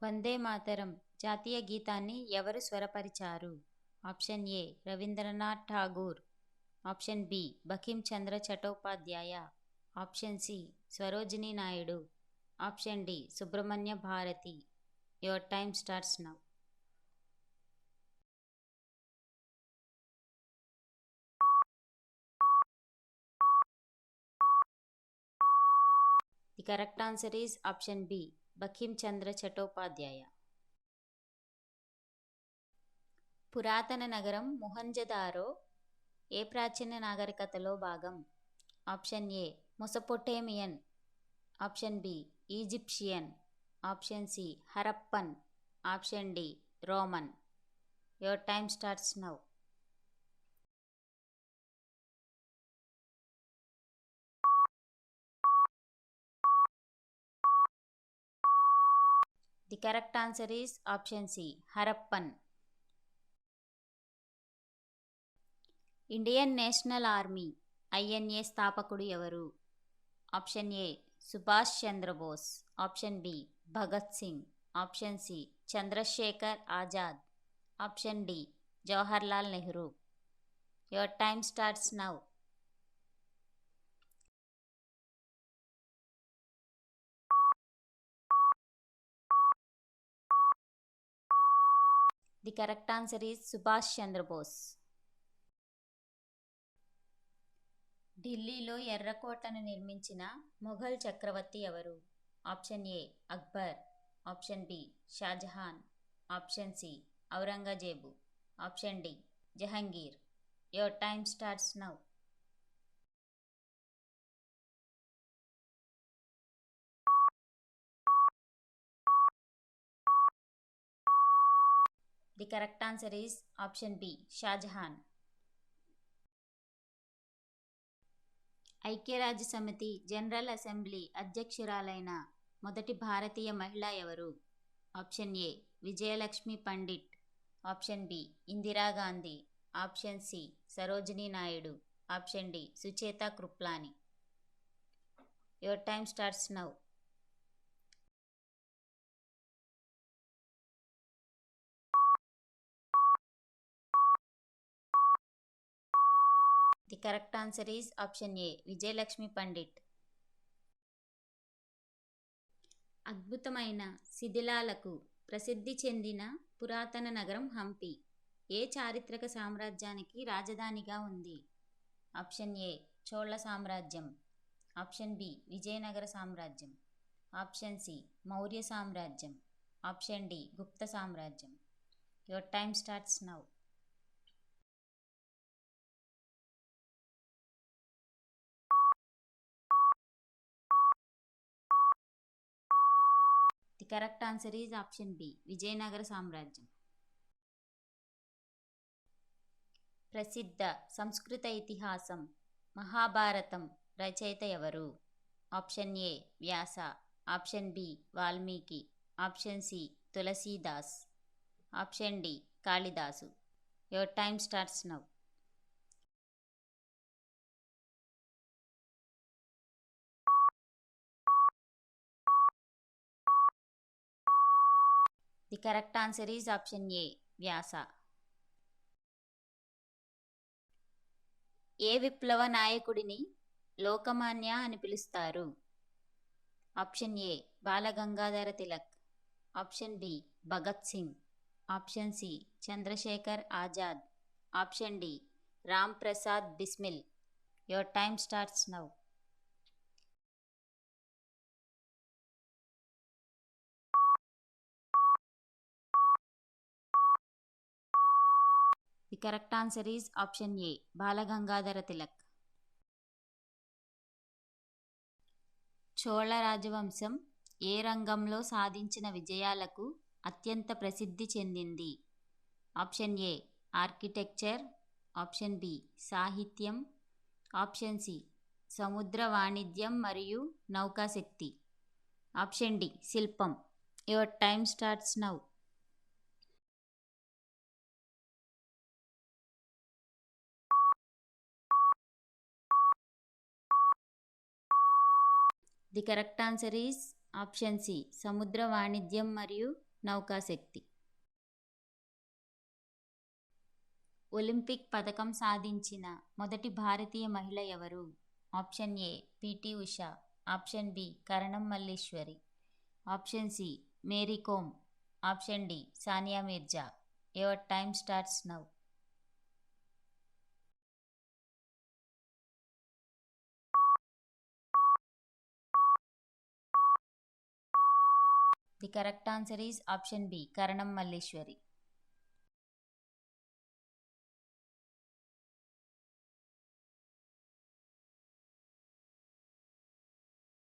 వందే మాతరం జాతీయ గీతాన్ని ఎవరు స్వరపరిచారు? Option A Rabindranath Tagore, option B Bankim Chandra Chattopadhyay, option C Sarojini Naidu, option D Subramania Bharati. Your time starts now. The correct answer is option B Bankim Chandra Chattopadhyay. పురాతన నగరం మొహంజదారో ఏ ప్రాచీన నాగరికతలో భాగం? Option A Mesopotamian, option B Egyptian, option C Harappan, option D Roman. Your time starts now. The correct answer is option C Harappan. Indian national army INA స్థాపకుడు ఎవరు? Option A Subhash Chandrabose, option B Bhagat Singh, option C Chandrashekhar Azad, option D Jawaharlal Nehru. Your time starts now. The correct answer is Subhash Chandrabose. ఢిల్లీలో ఎర్రకోటను నిర్మించిన మొఘల్ చక్రవర్తి ఎవరు? Option A Akbar, option B Shahjahan, option C Aurangzeb, option D Jahangir. Your time starts now. The correct answer is option B Shahjahan. ఐక్యరాజ్య సమితి general assembly అధ్యక్షురాలైన మొదటి భారతీయ మహిళ ఎవరు? Option A Vijayalakshmi Pandit, option B Indira Gandhi, option C Sarojini Naidu, option D Sucheta Kripalani. Your time starts now. The correct answer is option A Vijayalakshmi Pandit. అద్భుతమైన శిథిలాలకు ప్రసిద్ధి చెందిన పురాతన నగరం హంపి ఏ చారిత్రక సామ్రాజ్యానికి రాజధానిగా ఉంది? ఆప్షన్ ఏ చోళ సామ్రాజ్యం, ఆప్షన్ బి విజయనగర సామ్రాజ్యం, ఆప్షన్ సి మౌర్య సామ్రాజ్యం, ఆప్షన్ డి గుప్త సామ్రాజ్యం. Your time starts now. The correct answer is option B Vijayanagara సామ్రాజ్యం. ప్రసిద్ధ సంస్కృత ఇతిహాసం మహాభారతం రచయిత ఎవరు? Option A Vyasa, option B Valmiki, option C Tulsidas, option D Kalidasa. Your time starts now. The correct answer is option A Vyasa. ఏ విప్లవ నాయకుడిని లోకమాన్య అని పిలుస్తారు? Option A Balagangadhara Tilak, option B Bhagat Singh, option C Chandrashekhar Azad, option D Ram Prasad Bismil. Your time starts now. The correct answer is option A Balagangadhara Tilak. Chola రాజవంశం ఏ రంగంలో సాధించిన విజయాలకు అత్యంత ప్రసిద్ధి చెందింది? Option A architecture, option B సాహిత్యం, ఆప్షన్ సి సముద్ర వాణిజ్యం మరియు నౌకాశక్తి, ఆప్షన్ డి శిల్పం. Your time starts now. The correct answer is option C సముద్ర వాణిజ్యం మరియు నౌకాశక్తి. ఒలింపిక్ పతకం సాధించిన మొదటి భారతీయ మహిళ ఎవరు? Option A PT Usha, option B Karnam Malleswari, option C Mary Kom, option D Sania Mirza. Your time starts now. The correct answer is option B Karnam Malleswari.